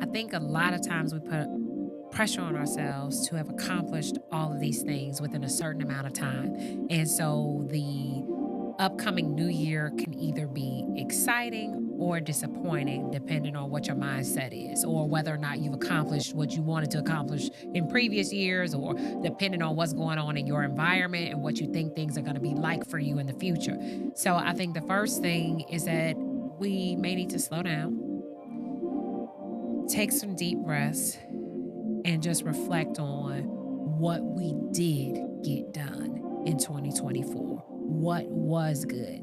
I think a lot of times we put pressure on ourselves to have accomplished all of these things within a certain amount of time. And so the upcoming new year can either be exciting or disappointing, depending on what your mindset is, or whether or not you've accomplished what you wanted to accomplish in previous years, or depending on what's going on in your environment and what you think things are going to be like for you in the future. So I think the first thing is that we may need to slow down, take some deep breaths, and just reflect on what we did get done in 2024. What was good?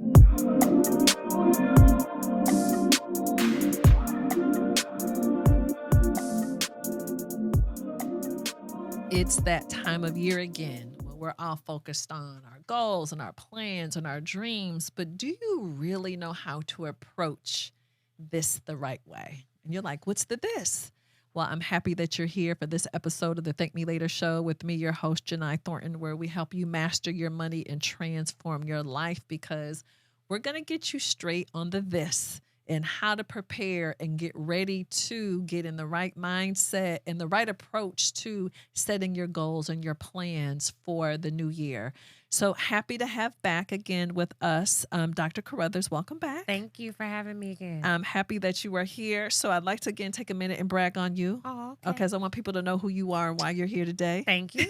It's that time of year again when we're all focused on our goals and our plans and our dreams. But do you really know how to approach this the right way? And you're like, what's the this? Well, I'm happy that you're here for this episode of the Thank Me Later show with me, your host, Jini Thornton, where we help you master your money and transform your life, because we're going to get you straight on the this and how to prepare and get ready to get in the right mindset and the right approach to setting your goals and your plans for the new year. So happy to have back again with us, Dr. Carothers. Welcome back. Thank you for having me again. I'm happy that you are here. So I'd like to again take a minute and brag on you. Oh, Okay, because I want people to know who you are and why you're here today. Thank you.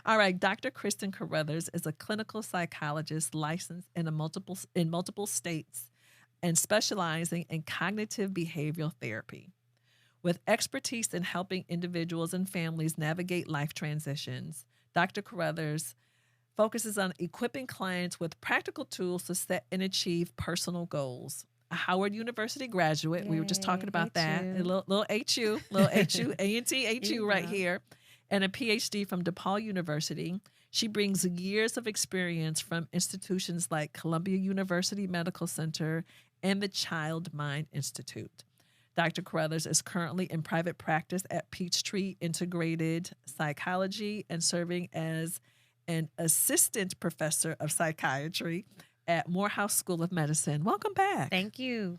All right, Dr. Kristin Carothers is a clinical psychologist licensed in multiple states and specializing in cognitive behavioral therapy. With expertise in helping individuals and families navigate life transitions, Dr. Carothers focuses on equipping clients with practical tools to set and achieve personal goals. A Howard University graduate, we were just talking about that, a little HU, A&T HU right here, and a PhD from DePaul University. She brings years of experience from institutions like Columbia University Medical Center and the Child Mind Institute. Dr. Carothers is currently in private practice at Peachtree Integrated Psychology and serving as an assistant professor of psychiatry at Morehouse School of Medicine. Welcome back. Thank you.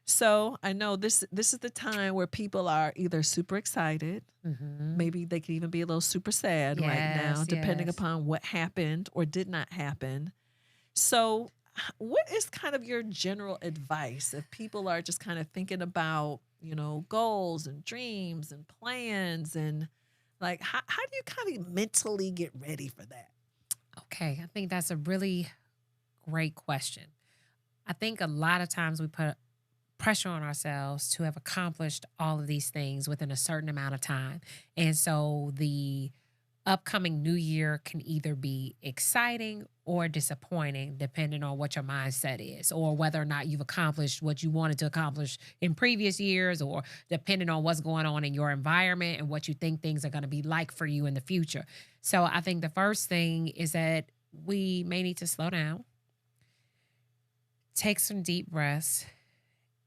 So I know this is the time where people are either super excited, maybe they could even be a little super sad right now, depending upon what happened or did not happen. So what is kind of your general advice if people are just kind of thinking about, goals and dreams and plans, and like, how do you kind of mentally get ready for that? Okay, I think that's a really great question. I think a lot of times we put pressure on ourselves to have accomplished all of these things within a certain amount of time. And so the upcoming new year can either be exciting or disappointing, depending on what your mindset is, or whether or not you've accomplished what you wanted to accomplish in previous years, or depending on what's going on in your environment and what you think things are going to be like for you in the future. So I think the first thing is that we may need to slow down, take some deep breaths,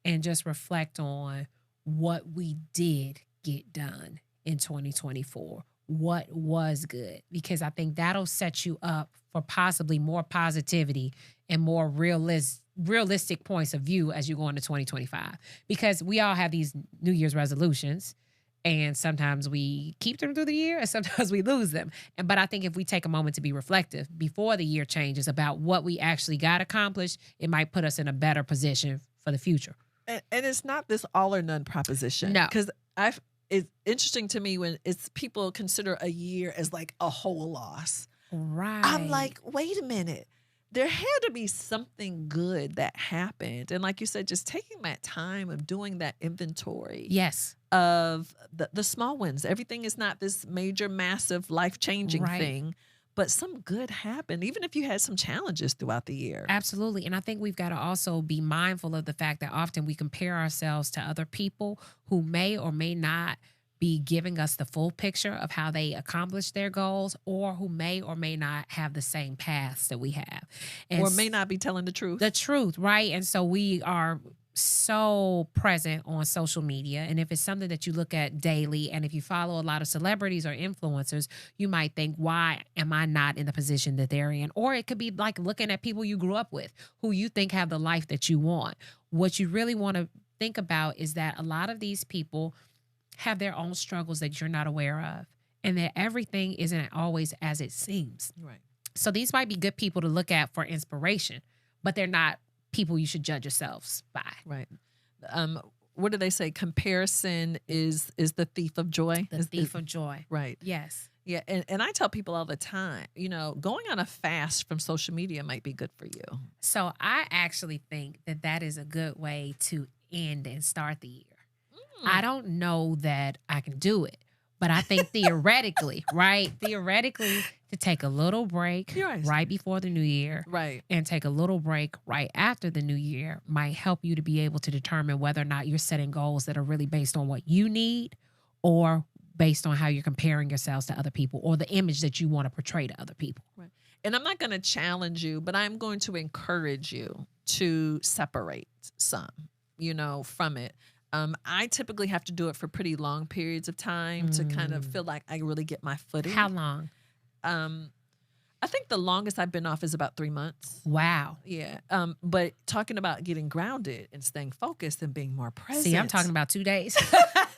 and just reflect on what we did get done in 2024. What was good? Because I think that'll set you up for possibly more positivity and more realistic points of view as you go into 2025. Because we all have these New Year's resolutions, and sometimes we keep them through the year and sometimes we lose them. But I think if we take a moment to be reflective before the year changes about what we actually got accomplished, it might put us in a better position for the future. And it's not this all or none proposition. No. Because it's interesting to me when people consider a year as like a whole loss. Right. I'm like, wait a minute. There had to be something good that happened. And like you said, just taking that time of doing that inventory. Yes. Of the small wins. Everything is not this major, massive, life-changing thing. But some good happened, even if you had some challenges throughout the year. Absolutely. And I think we've got to also be mindful of the fact that often we compare ourselves to other people who may or may not be giving us the full picture of how they accomplish their goals, or who may or may not have the same paths that we have. And or may not be telling the truth. The truth, right? And so we are so present on social media. And if it's something that you look at daily, and if you follow a lot of celebrities or influencers, you might think, why am I not in the position that they're in? Or it could be like looking at people you grew up with who you think have the life that you want. What you really want to think about is that a lot of these people have their own struggles that you're not aware of, and that everything isn't always as it seems. Right. So these might be good people to look at for inspiration, but they're not people you should judge yourselves by. Right. What do they say? Comparison is the thief of joy. The thief of joy. Right. Yes. Yeah. And I tell people all the time, going on a fast from social media might be good for you. So I actually think that that is a good way to end and start the year. I don't know that I can do it, but I think theoretically, right? Theoretically, to take a little break right before the new year, right, and take a little break right after the new year might help you to be able to determine whether or not you're setting goals that are really based on what you need or based on how you're comparing yourselves to other people or the image that you want to portray to other people. Right. And I'm not going to challenge you, but I'm going to encourage you to separate some, from it. I typically have to do it for pretty long periods of time to kind of feel like I really get my footing. How long? I think the longest I've been off is about 3 months. Wow. Yeah. But talking about getting grounded and staying focused and being more present. See, I'm talking about 2 days.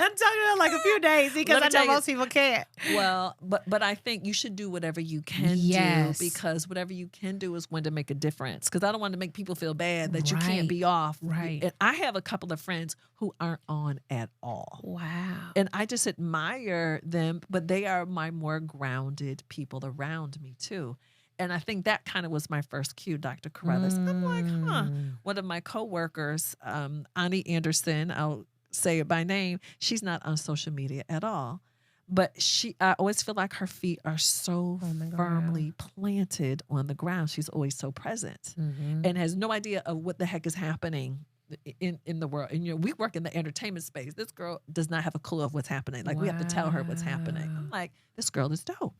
I'm talking about like a few days because I know most people can't. Well, but I think you should do whatever you can do, because whatever you can do is going to make a difference. Because I don't want to make people feel bad that you can't be off. Right. And I have a couple of friends who aren't on at all. Wow. And I just admire them, but they are my more grounded people around me too. And I think that kind of was my first cue, Dr. Carothers. I'm like, one of my coworkers, Ani Anderson, I'll say it by name, she's not on social media at all. But I always feel like her feet are so firmly planted on the ground. She's always so present and has no idea of what the heck is happening in the world. And we work in the entertainment space. This girl does not have a clue of what's happening. Like we have to tell her what's happening. I'm like, this girl is dope.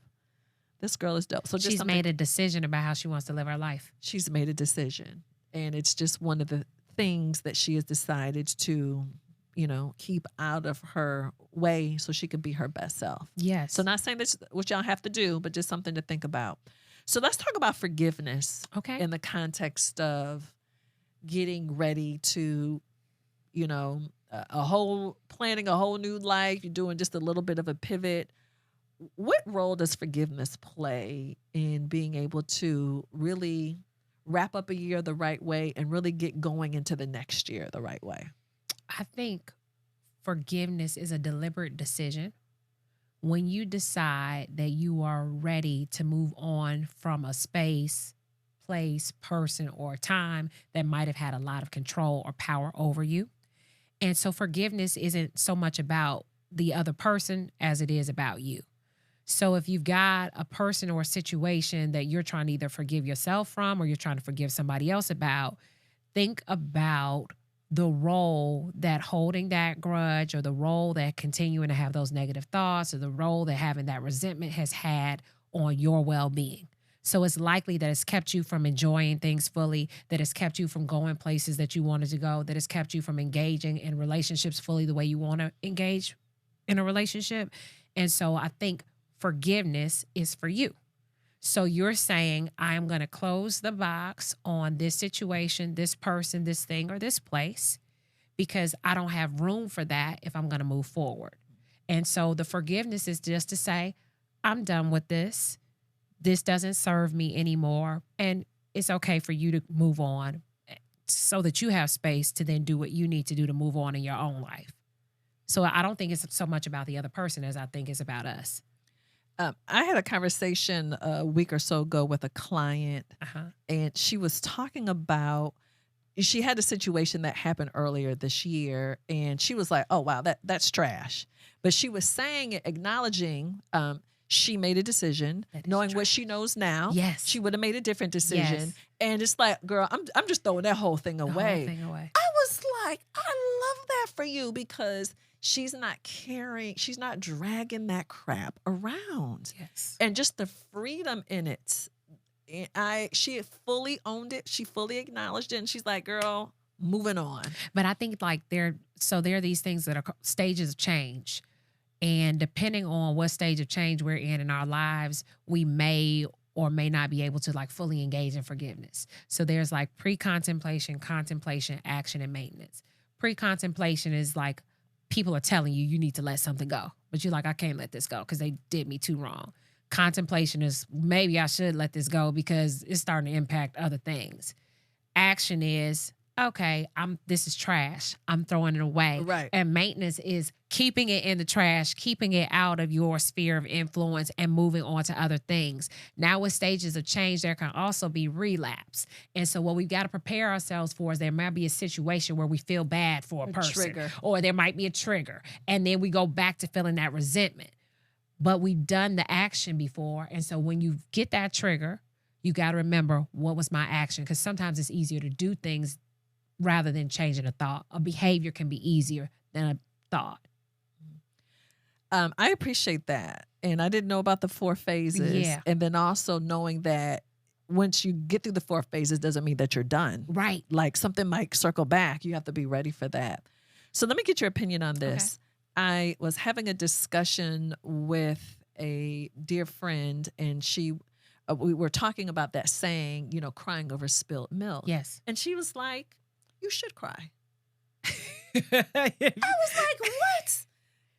This girl is dope. So she's made a decision about how she wants to live her life. She's made a decision. And it's just one of the things that she has decided to, keep out of her way so she can be her best self. Yes. So not saying that's what y'all have to do, but just something to think about. So let's talk about forgiveness. Okay. In the context of getting ready to, planning a whole new life. You're doing just a little bit of a pivot. What role does forgiveness play in being able to really wrap up a year the right way and really get going into the next year the right way? I think forgiveness is a deliberate decision. When you decide that you are ready to move on from a space, place, person, or time that might have had a lot of control or power over you. And so forgiveness isn't so much about the other person as it is about you. So if you've got a person or a situation that you're trying to either forgive yourself from or you're trying to forgive somebody else about, think about the role that holding that grudge or the role that continuing to have those negative thoughts or the role that having that resentment has had on your well-being. So it's likely that it's kept you from enjoying things fully, that it's kept you from going places that you wanted to go, that it's kept you from engaging in relationships fully the way you want to engage in a relationship. And so I think forgiveness is for you. So you're saying, I'm going to close the box on this situation, this person, this thing, or this place, because I don't have room for that if I'm going to move forward. And so the forgiveness is just to say, I'm done with this. This doesn't serve me anymore. And it's okay for you to move on so that you have space to then do what you need to do to move on in your own life. So I don't think it's so much about the other person as I think it's about us. I had a conversation a week or so ago with a client, and she was talking about, she had a situation that happened earlier this year, and she was like, oh, wow, that's trash. But she was saying, acknowledging she made a decision, knowing what she knows now. Yes. She would have made a different decision. Yes. And it's like, girl, I'm just throwing that whole thing away. I was like, I love that for you, because she's not carrying, she's not dragging that crap around. Yes. And just the freedom in it. She fully owned it. She fully acknowledged it. And she's like, girl, moving on. But I think like there are these things that are stages of change. And depending on what stage of change we're in our lives, we may or may not be able to like fully engage in forgiveness. So there's like pre-contemplation, contemplation, action, and maintenance. Pre-contemplation is like people are telling you need to let something go, but you're like, I can't let this go because they did me too wrong. Contemplation is maybe I should let this go because it's starting to impact other things. Action is, okay, this is trash. I'm throwing it away. Right. And maintenance is keeping it in the trash, keeping it out of your sphere of influence and moving on to other things. Now with stages of change, there can also be relapse. And so what we've got to prepare ourselves for is there might be a situation where we feel bad for a person. Trigger. Or there might be a trigger. And then we go back to feeling that resentment. But we've done the action before. And so when you get that trigger, you got to remember, what was my action? Because sometimes it's easier to do things rather than changing a thought. A behavior can be easier than a thought. I appreciate that. And I didn't know about the 4 phases. Yeah. And then also knowing that once you get through the 4 phases doesn't mean that you're done. Right. Like something might circle back. You have to be ready for that. So let me get your opinion on this. Okay. I was having a discussion with a dear friend, and we were talking about that saying, crying over spilled milk. Yes. And she was like, you should cry. I was like, what?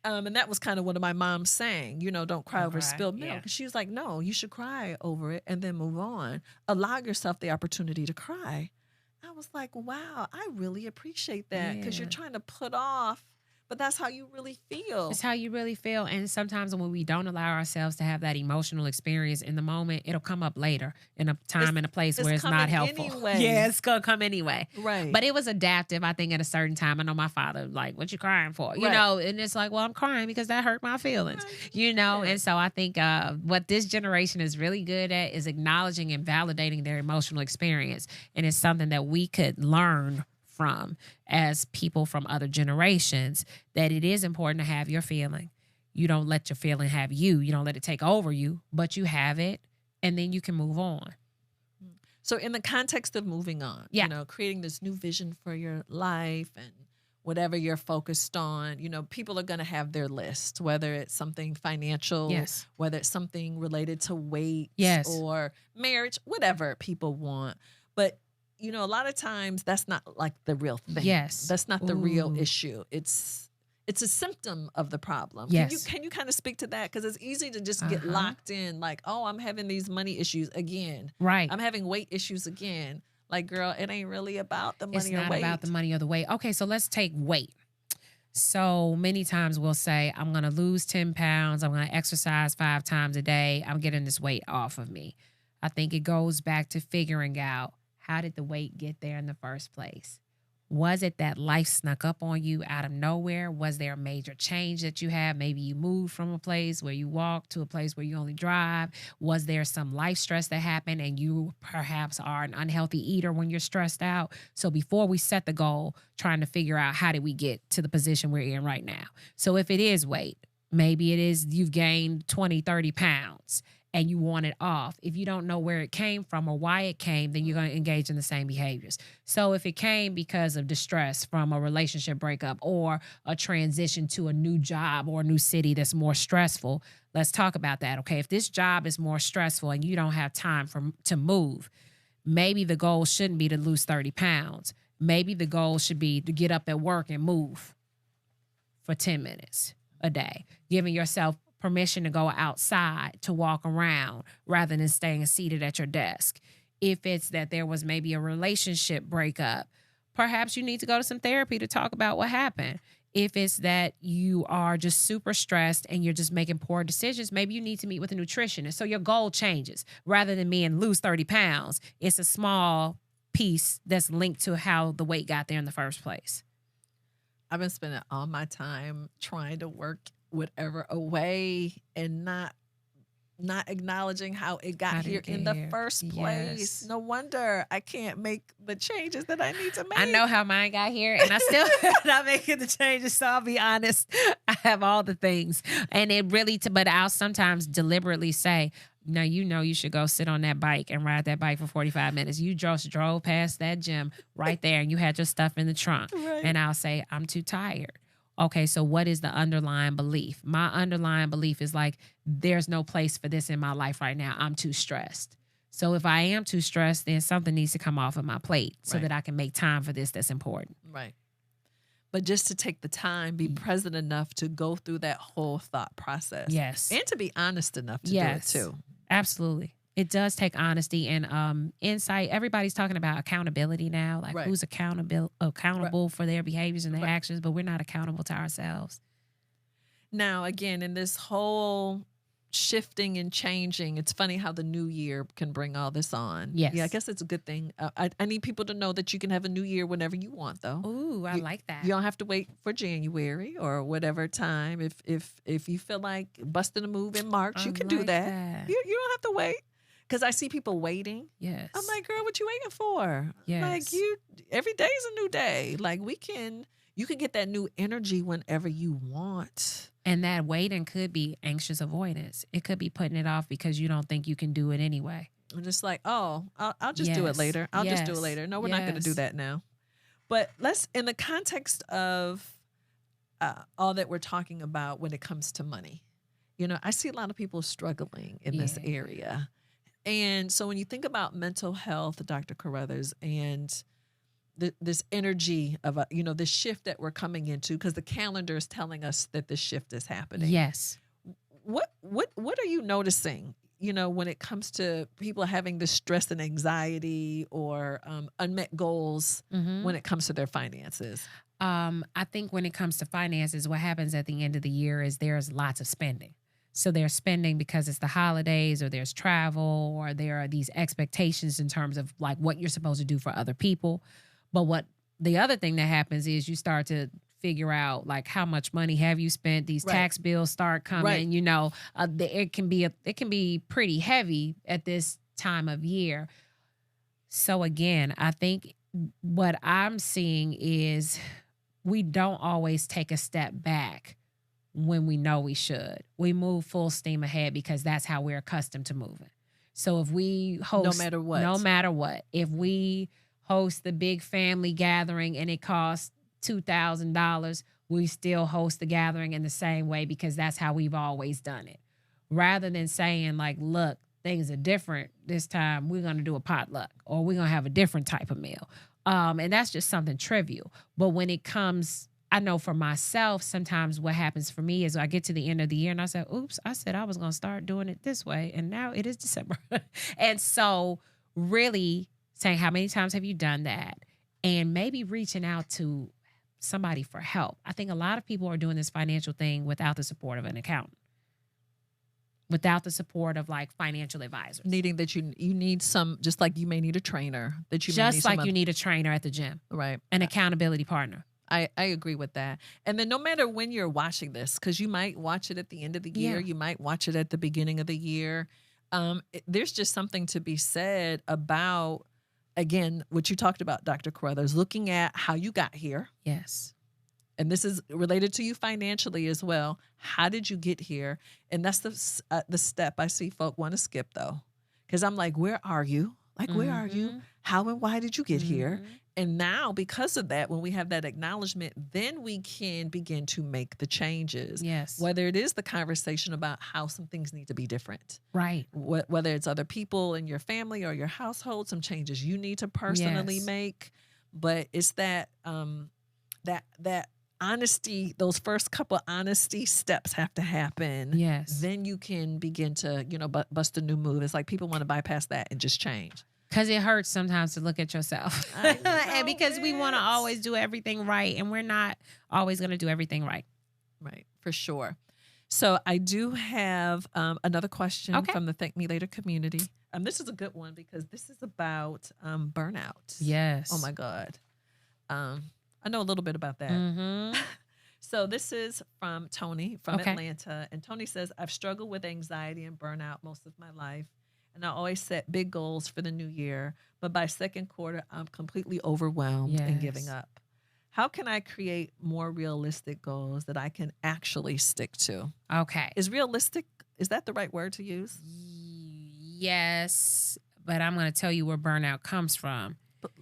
And that was kind of one of my mom's saying, don't cry over spilled milk. Yeah. And she was like, no, you should cry over it and then move on. Allow yourself the opportunity to cry. I was like, wow, I really appreciate that because you're trying to put off, but that's how you really feel. It's how you really feel. And sometimes when we don't allow ourselves to have that emotional experience in the moment, it'll come up later in a time and a place where it's not helpful. Anyway. Yeah, it's going to come anyway. Right. But it was adaptive, I think, at a certain time. I know my father, like, what you crying for? You Right. know, and it's like, well, I'm crying because that hurt my feelings, And so I think what this generation is really good at is acknowledging and validating their emotional experience. And it's something that we could learn from as people from other generations, that it is important to have your feeling. You don't let your feeling have you. You don't let it take over you, but you have it, and then you can move on. So in the context of moving on, creating this new vision for your life and whatever you're focused on, people are going to have their list, whether it's something financial, whether it's something related to weight or marriage, whatever people want. But a lot of times that's not like the real thing. Yes. That's not the real issue. It's a symptom of the problem. Yes. Can you kind of speak to that? Because it's easy to just get locked in like, oh, I'm having these money issues again. Right. I'm having weight issues again. Like, girl, it ain't really about the money or weight. It's not about the money or the weight. Okay, so let's take weight. So many times we'll say, I'm going to lose 10 pounds. I'm going to exercise 5 times a day. I'm getting this weight off of me. I think it goes back to figuring out, how did the weight get there in the first place? Was it that life snuck up on you out of nowhere? Was there a major change that you had? Maybe you moved from a place where you walk to a place where you only drive. Was there some life stress that happened and you perhaps are an unhealthy eater when you're stressed out? So before we set the goal, trying to figure out how did we get to the position we're in right now? So if it is weight, maybe it is you've gained 20, 30 pounds. And you want it off. If you don't know where it came from or why it came, then you're going to engage in the same behaviors. So if it came because of distress from a relationship breakup or a transition to a new job or a new city that's more stressful, let's talk about that. Okay, if this job is more stressful and you don't have time to move, maybe the goal shouldn't be to lose 30 pounds. Maybe the goal should be to get up at work and move for 10 minutes a day, giving yourself permission to go outside, to walk around rather than staying seated at your desk. If it's that there was maybe a relationship breakup, perhaps you need to go to some therapy to talk about what happened. If it's that you are just super stressed and you're just making poor decisions, maybe you need to meet with a nutritionist. So your goal changes. Rather than being lose 30 pounds, it's a small piece that's linked to how the weight got there in the first place. I've been spending all my time trying to work whatever away and not acknowledging how it got here in the first place. Yes. No wonder I can't make the changes that I need to make. I know how mine got here and I still not making the changes. So I'll be honest, I have all the things. And it really, but I'll sometimes deliberately say, no, you should go sit on that bike and ride that bike for 45 minutes. You just drove past that gym right there and you had your stuff in the trunk. Right. And I'll say, I'm too tired. Okay, so what is the underlying belief? My underlying belief is like, there's no place for this in my life right now. I'm too stressed. So if I am too stressed, then something needs to come off of my plate so that I can make time for this that's important. Right. But just to take the time, be present enough to go through that whole thought process. Yes. And to be honest enough to Yes. do it too. Absolutely. It does take honesty and insight. Everybody's talking about accountability now, like Right. who's accountable for their behaviors and their Right. actions, but we're not accountable to ourselves. Now, again, in this whole shifting and changing, it's funny how the new year can bring all this on. Yes. Yeah, I guess it's a good thing. I need people to know that you can have a new year whenever you want, though. Ooh, I like that. You don't have to wait for January or whatever time. If you feel like busting a move in March, you can do like that. You don't have to wait. Because I see people waiting. Yes. I'm like, girl, what you waiting for? Yes. Like every day is a new day. Like you can get that new energy whenever you want. And that waiting could be anxious avoidance. It could be putting it off because you don't think you can do it anyway. I'm just like, oh, I'll just do it later. I'll just do it later. No, we're not going to do that now. But in the context of all that we're talking about when it comes to money, I see a lot of people struggling in this area. And so when you think about mental health, Dr. Carothers, and this energy of this shift that we're coming into, because the calendar is telling us that this shift is happening. Yes. What are you noticing? When it comes to people having this stress and anxiety or unmet goals when it comes to their finances. I think when it comes to finances, what happens at the end of the year is there's lots of spending. So they're spending because it's the holidays or there's travel or there are these expectations in terms of like what you're supposed to do for other people. But the other thing that happens is you start to figure out like how much money have you spent. These tax bills start coming, it can be pretty heavy at this time of year. So again, I think what I'm seeing is we don't always take a step back when we know we should. We move full steam ahead because that's how we're accustomed to moving. So if we host, no matter what, if we host the big family gathering and it costs $2,000, we still host the gathering in the same way because that's how we've always done it. Rather than saying like, look, things are different this time, we're going to do a potluck or we're going to have a different type of meal. And that's just something trivial. But when it comes, I know for myself, sometimes what happens for me is I get to the end of the year and I say, oops, I said I was going to start doing it this way. And now it is December. And so really saying, how many times have you done that? And maybe reaching out to somebody for help. I think a lot of people are doing this financial thing without the support of an accountant, without the support of like financial advisors. Needing that you need some, just like you may need a trainer, that you just like you need a trainer at the gym, right? An accountability partner. I agree with that. And then no matter when you're watching this, because you might watch it at the end of the year, you might watch it at the beginning of the year. There's just something to be said about, again, what you talked about, Dr. Carothers, looking at how you got here. Yes. And this is related to you financially as well. How did you get here? And that's the step I see folk want to skip, though. Because I'm like, where are you? Like, where are you? How and why did you get here? And now, because of that, when we have that acknowledgement, then we can begin to make the changes. Yes. Whether it is the conversation about how some things need to be different. Right. Whether it's other people in your family or your household, some changes you need to personally make. But it's that that honesty, those first couple honesty steps have to happen. Yes. Then you can begin to, bust a new move. It's like people want to bypass that and just change. Because it hurts sometimes to look at yourself. And because we want to always do everything right. And we're not always going to do everything right. Right. For sure. So I do have another question from the Thank Me Later community. This is a good one because this is about burnout. Yes. Oh, my God. I know a little bit about that. Mm-hmm. So this is from Tony from Atlanta. And Tony says, I've struggled with anxiety and burnout most of my life. And I always set big goals for the new year. But by second quarter, I'm completely overwhelmed and giving up. How can I create more realistic goals that I can actually stick to? Okay. Is that the right word to use? Yes. But I'm going to tell you where burnout comes from.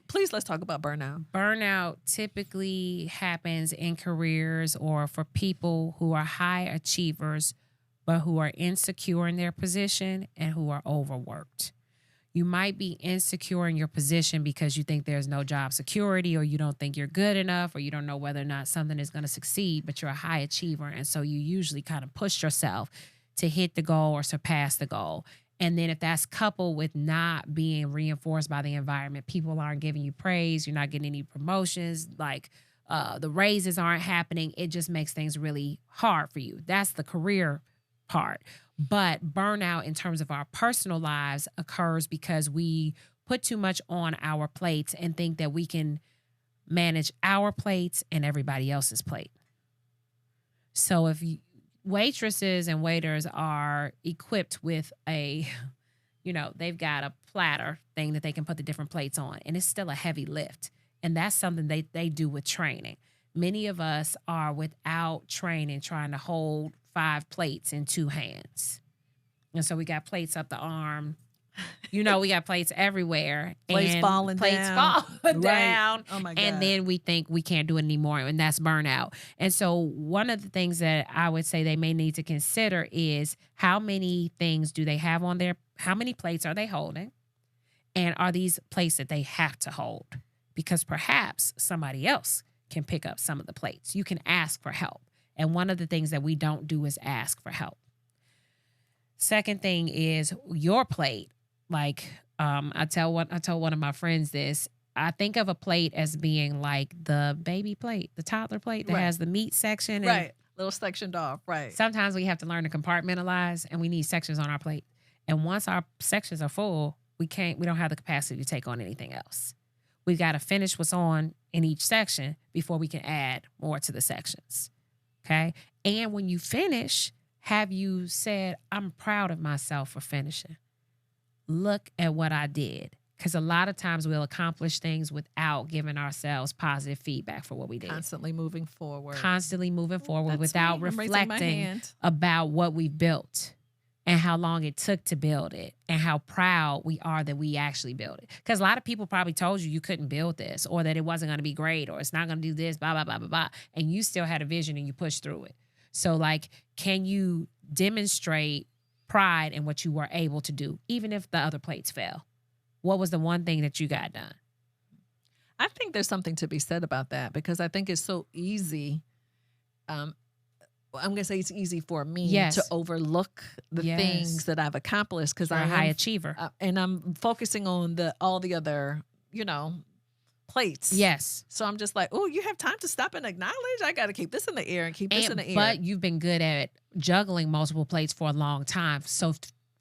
Please, let's talk about burnout. Burnout typically happens in careers or for people who are high achievers, but who are insecure in their position and who are overworked. You might be insecure in your position because you think there's no job security, or you don't think you're good enough, or you don't know whether or not something is going to succeed, but you're a high achiever. And so you usually kind of push yourself to hit the goal or surpass the goal. And then if that's coupled with not being reinforced by the environment, people aren't giving you praise, you're not getting any promotions, like the raises aren't happening, it just makes things really hard for you. That's the career part. But burnout in terms of our personal lives occurs because we put too much on our plates and think that we can manage our plates and everybody else's plate. So if waitresses and waiters are equipped with they've got a platter thing that they can put the different plates on, and it's still a heavy lift. And that's something they do with training. Many of us are without training trying to hold 5 plates in 2 hands. And so we got plates up the arm. We got plates everywhere. Plates falling down. Down. Oh my God. And then we think we can't do it anymore. And that's burnout. And so one of the things that I would say they may need to consider is how many things do they have on there? How many plates are they holding? And are these plates that they have to hold? Because perhaps somebody else can pick up some of the plates. You can ask for help. And one of the things that we don't do is ask for help. Second thing is your plate. Like I told one of my friends this. I think of a plate as being like the baby plate, the toddler plate that has the meat section. Right. Little sectioned off. Right. Sometimes we have to learn to compartmentalize, and we need sections on our plate. And once our sections are full, we don't have the capacity to take on anything else. We've got to finish what's on in each section before we can add more to the sections. Okay. And when you finish, have you said, I'm proud of myself for finishing? Look at what I did. Because a lot of times we'll accomplish things without giving ourselves positive feedback for what we did. Constantly moving forward. That's without reflecting about what we built and how long it took to build it and how proud we are that we actually built it. Because a lot of people probably told you couldn't build this, or that it wasn't going to be great, or it's not going to do this, blah, blah, blah, blah, blah. And you still had a vision and you pushed through it. So can you demonstrate pride in what you were able to do, even if the other plates fell? What was the one thing that you got done? I think there's something to be said about that, because I think it's so easy. I'm going to say it's easy for me to overlook the things that I've accomplished because I'm a high achiever. And I'm focusing on all the other, plates. Yes. So I'm just like, oh, you have time to stop and acknowledge? I got to keep this in the air and keep this in the air. But you've been good at juggling multiple plates for a long time. So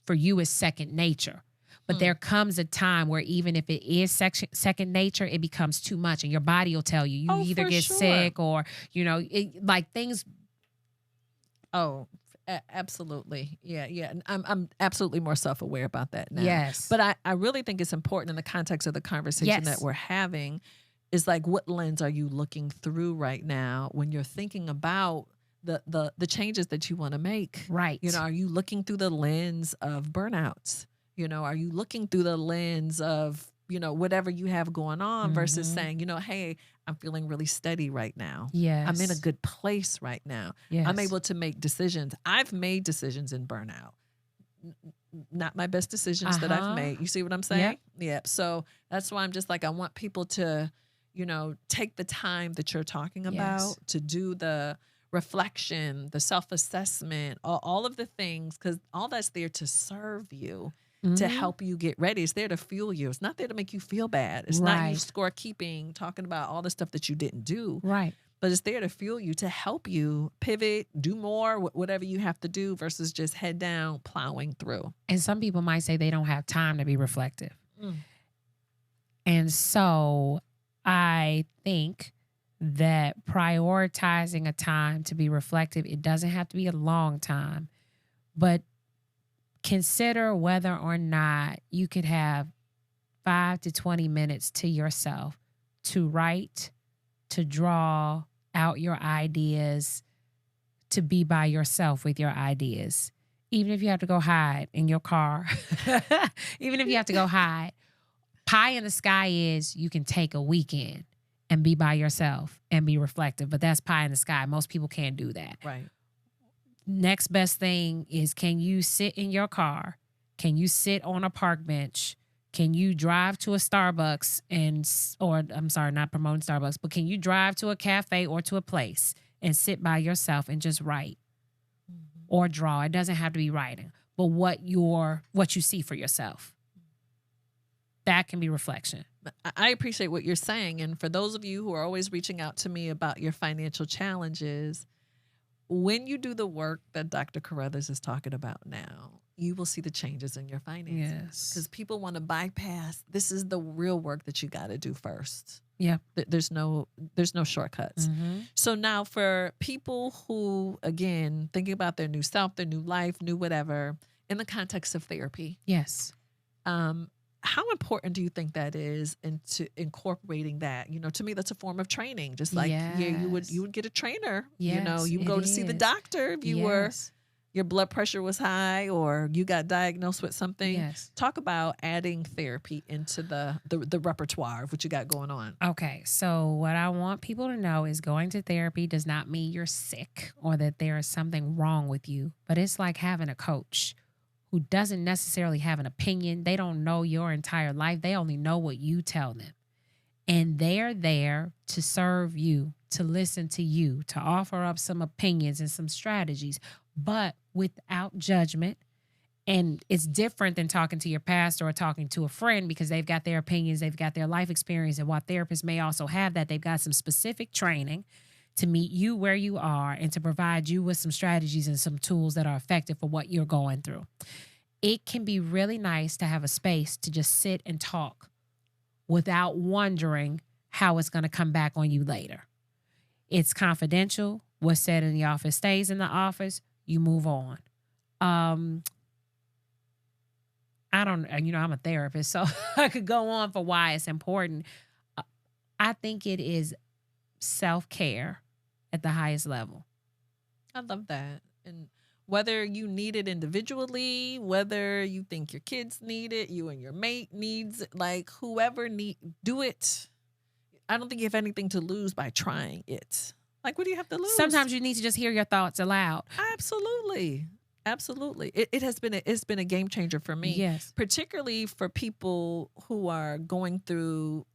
for you, it's second nature. But there comes a time where even if it is second nature, it becomes too much. And your body will tell you. You either get sick or, things. Oh, absolutely. Yeah. I'm absolutely more self-aware about that now. Yes. But I really think it's important in the context of the conversation that we're having is what lens are you looking through right now when you're thinking about the changes that you want to make? Right. Are you looking through the lens of burnouts? Are you looking through the lens of, whatever you have going on versus saying, hey, I'm feeling really steady right now. Yes. I'm in a good place right now. Yes. I'm able to make decisions. I've made decisions in burnout. Not my best decisions that I've made. You see what I'm saying? Yeah. So that's why I'm just I want people to, take the time that you're talking about to do the reflection, the self-assessment, all of the things, because all that's there to serve you. To help you get ready. It's there to fuel you. It's not there to make you feel bad. It's not you scorekeeping, talking about all the stuff that you didn't do. Right. But it's there to fuel you, to help you pivot, do more, whatever you have to do versus just head down, plowing through. And some people might say they don't have time to be reflective. And so I think that prioritizing a time to be reflective, it doesn't have to be a long time, but consider whether or not you could have 5 to 20 minutes to yourself to write, to draw out your ideas, to be by yourself with your ideas. Even if you have to go hide in your car, even if you have to go hide, pie in the sky is you can take a weekend and be by yourself and be reflective. But that's pie in the sky. Most people can't do that. Right. Next best thing is, can you sit in your car? Can you sit on a park bench? Can you drive to a Starbucks or I'm sorry, not promoting Starbucks, but can you drive to a cafe or to a place and sit by yourself and just write or draw? It doesn't have to be writing, but what you see for yourself. That can be reflection. I appreciate what you're saying. And for those of you who are always reaching out to me about your financial challenges, when you do the work that Dr. Carothers is talking about now, you will see the changes in your finances. Yes. Because people want to bypass. This is the real work that you got to do first. Yeah. There's no shortcuts. So now for people who, again, thinking about their new self, their new life, new whatever, in the context of therapy. Yes. How important do you think that is into incorporating that? You know, to me, that's a form of training. Just like you would get a trainer. Yes, you know, you go to see the doctor if your blood pressure was high or you got diagnosed with something. Yes. Talk about adding therapy into the repertoire of what you got going on. Okay, so what I want people to know is going to therapy does not mean you're sick or that there is something wrong with you, but it's like having a coach who doesn't necessarily have an opinion. They don't know your entire life. They only know what you tell them. And they're there to serve you, to listen to you, to offer up some opinions and some strategies, but without judgment. And it's different than talking to your pastor or talking to a friend because they've got their opinions, they've got their life experience. And while therapists may also have that, they've got some specific training to meet you where you are and to provide you with some strategies and some tools that are effective for what you're going through. It can be really nice to have a space to just sit and talk without wondering how it's going to come back on you later. It's confidential. What's said in the office stays in the office. You move on. I'm a therapist, so I could go on for why it's important. I think it is self-care at the highest level. I love that. And whether you need it individually, whether you think your kids need it, you and your mate needs it, like whoever do it. I don't think you have anything to lose by trying it. Like, what do you have to lose? Sometimes you need to just hear your thoughts aloud. Absolutely. Absolutely. It's been a game changer for me. Yes. Particularly for people who are going through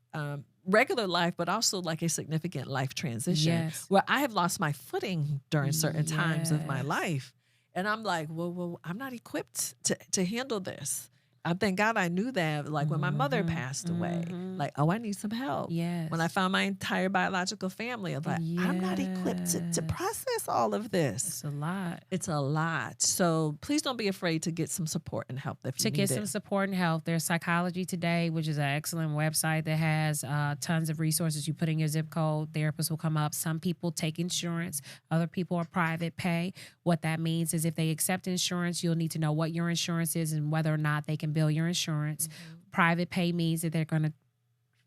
regular life, but also like a significant life transition. Yes. Where I have lost my footing during certain times of my life. And I'm like, well, I'm not equipped to handle this. I thank God I knew that, like when my mother passed away, like, oh, I need some help. Yes. When I found my entire biological family, I was like, I'm not equipped to process all of this. It's a lot. It's a lot. So please don't be afraid to get some support and help if you need it. To get some support and help. There's Psychology Today, which is an excellent website that has tons of resources. You put in your zip code, therapists will come up. Some people take insurance. Other people are private pay. What that means is if they accept insurance, you'll need to know what your insurance is and whether or not they can bill your insurance. Private pay means that they're going to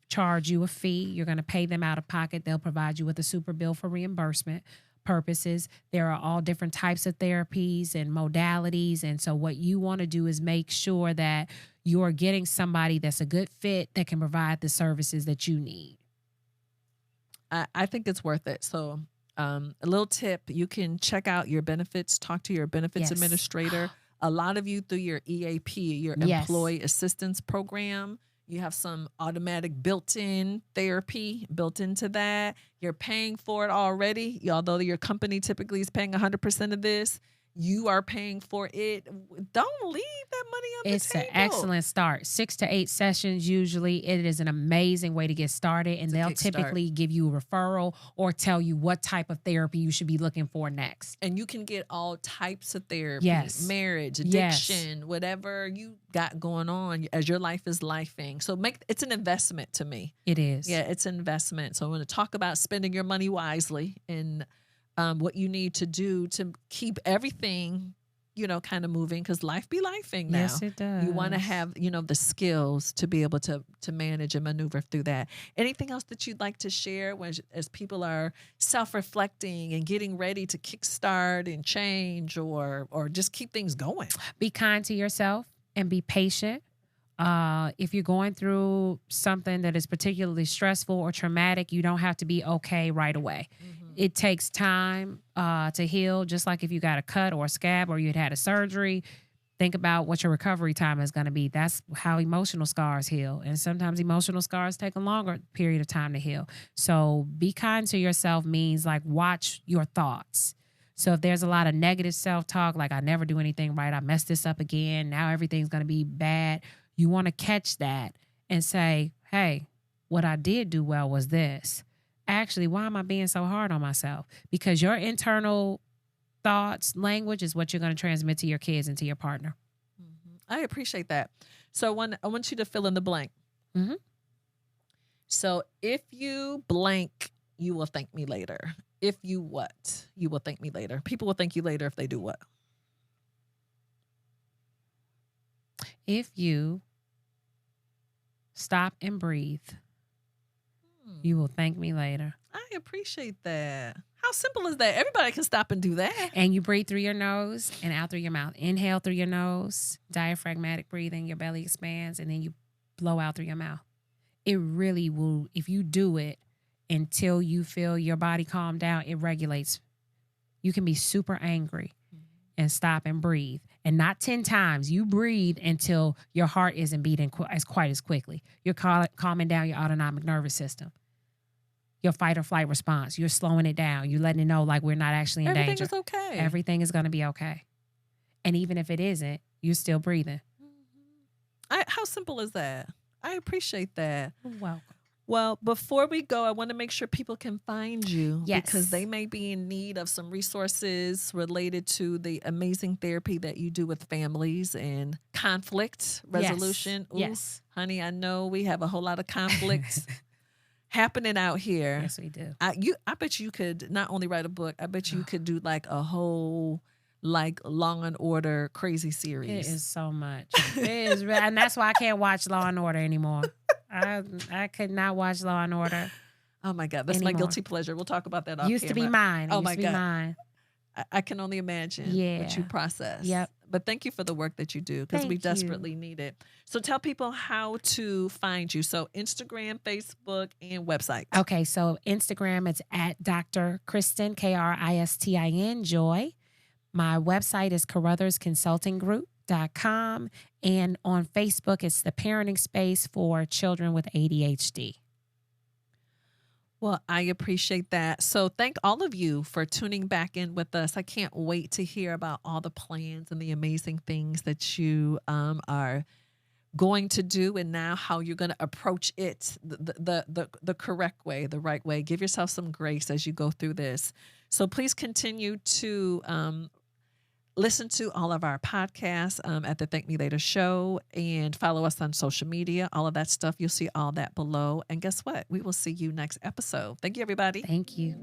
charge you a fee. You're going to pay them out of pocket. They'll provide you with a super bill for reimbursement purposes. There are all different types of therapies and modalities. And so what you want to do is make sure that you're getting somebody that's a good fit that can provide the services that you need. I think it's worth it. So a little tip, you can check out your benefits, talk to your benefits administrator. A lot of you through your EAP, your Employee Assistance Program, you have some automatic built-in therapy built into that. You're paying for it already. Although your company typically is paying 100% of this, you are paying for it. Don't leave that money on the table. It's an excellent start. 6 to 8 sessions usually. It is an amazing way to get started, and they'll typically give you a referral or tell you what type of therapy you should be looking for next. And you can get all types of therapy. Yes. Marriage, addiction, whatever you got going on as your life is lifing. So it's an investment to me. It is. Yeah, it's an investment. So I'm going to talk about spending your money wisely and what you need to do to keep everything, kind of moving, because life be lifing now. Yes, it does. You want to have, the skills to be able to manage and maneuver through that. Anything else that you'd like to share as people are self-reflecting and getting ready to kickstart and change or just keep things going? Be kind to yourself and be patient. If you're going through something that is particularly stressful or traumatic, you don't have to be okay right away. It takes time to heal, just like if you got a cut or a scab or you'd had a surgery. Think about what your recovery time is going to be. That's how emotional scars heal. And sometimes emotional scars take a longer period of time to heal. So be kind to yourself means like watch your thoughts. So if there's a lot of negative self-talk, like I never do anything right, I messed this up again, now everything's going to be bad, you want to catch that and say, hey, what I did do well was this. Actually, why am I being so hard on myself? Because your internal thoughts, language is what you're going to transmit to your kids and to your partner. I appreciate that. So I want you to fill in the blank. Mm-hmm. So if you blank, you will thank me later. If you what? You will thank me later. People will thank you later if they do what? If you stop and breathe, you will thank me later. I appreciate that. How simple is that? Everybody can stop and do that. And you breathe through your nose and out through your mouth. Inhale through your nose, diaphragmatic breathing, your belly expands, and then you blow out through your mouth. It really will, if you do it until you feel your body calm down, it regulates. You can be super angry and stop and breathe. And not 10 times. You breathe until your heart isn't beating quite as quickly. You're calming down your autonomic nervous system. Your fight or flight response. You're slowing it down. You're letting it know like we're not actually in danger. Everything is okay. Everything is going to be okay. And even if it isn't, you're still breathing. How simple is that? I appreciate that. You're welcome. Well, before we go, I want to make sure people can find you. Yes. Because they may be in need of some resources related to the amazing therapy that you do with families and conflict resolution. Yes. Yes. Honey, I know we have a whole lot of conflict happening out here. Yes, we do. I bet you could not only write a book, I bet you could do like a whole like Law and Order crazy series. It is so much. It is, and that's why I can't watch Law and Order anymore. I could not watch Law and Order. Oh my God, that's my guilty pleasure. We'll talk about that off Used to be camera. mine. Oh my Used to be God. mine. I can only imagine what you process. Yep. But thank you for the work that you do because we desperately need it. So tell people how to find you. So Instagram, Facebook, and website. Okay, so Instagram, it's at Dr. Kristin, Kristin, Joy. My website is CarothersConsultingGroup.com. And on Facebook, it's the Parenting Space for Children with ADHD. Well, I appreciate that. So thank all of you for tuning back in with us. I can't wait to hear about all the plans and the amazing things that you are going to do and now how you're going to approach it the correct way, the right way. Give yourself some grace as you go through this. So please continue to listen to all of our podcasts at the Thank Me Later show and follow us on social media, all of that stuff. You'll see all that below. And guess what? We will see you next episode. Thank you, everybody. Thank you.